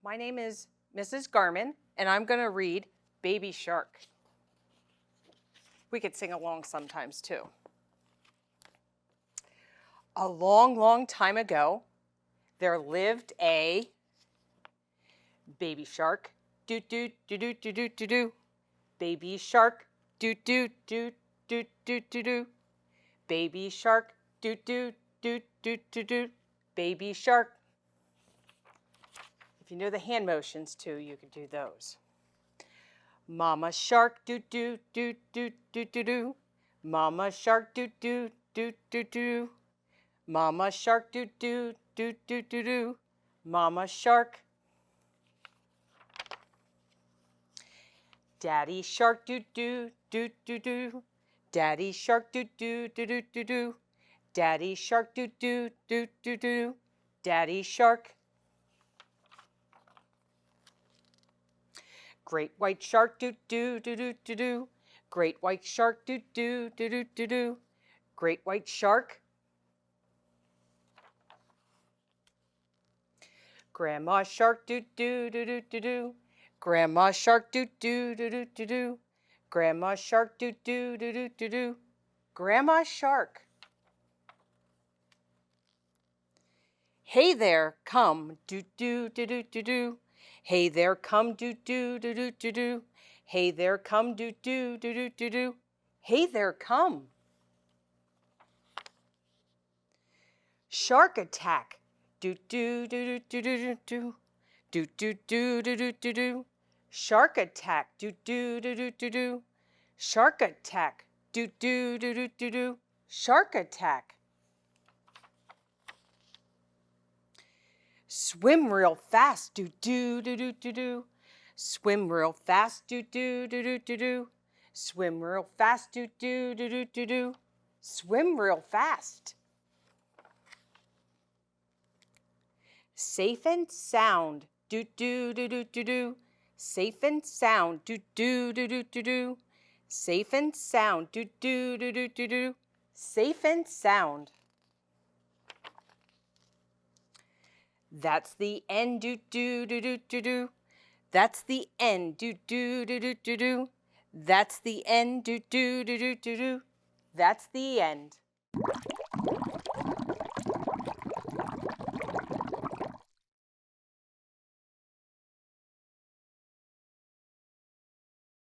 My name is Mrs. Garman, and I'm going to read Baby Shark. We could sing along sometimes too. A long, long time ago, there lived a baby shark. Do do do do do do do do. Baby shark. Do do do do do do do. Baby shark. Do do do do do do. Baby shark. If you know the hand motions too, you can do those. Mama shark. Do do do do do do do. Mama shark. Do do do do do. Mama shark. Do do do do do do. Mama shark. Daddy shark. Do do do do do. Daddy shark. Do do do do do do. Daddy shark. Do do do do do. Daddy shark. Great white shark. Do do do do do do. Great white shark. Do do do do do do. Great white shark. Grandma shark. Do do do do do do. Grandma shark. Do do do do do do. Grandma shark. Do do do do do do. Grandma shark. Hey there, come. Do do do do do do. Hey there, come. Do do do do do do. Hey there, come. Do do do do do do. Hey there, come. Shark attack. Do do do do do do do. Do do do do do do do. Shark attack. Do do do do do do. Shark attack. Do do do do do do. Shark attack. Swim real fast. Do do do do do do. Swim real fast. Do do do do do do. Swim real fast. Do do do do do do. Swim real fast. Safe and sound. Do do do do do do. Safe and sound. Do do do do do do. Safe and sound. Do do do do do do. Safe and sound. That's the end. Do do do do do do. That's the end. Do do do do do do. That's the end. Do do do do do do. That's the end.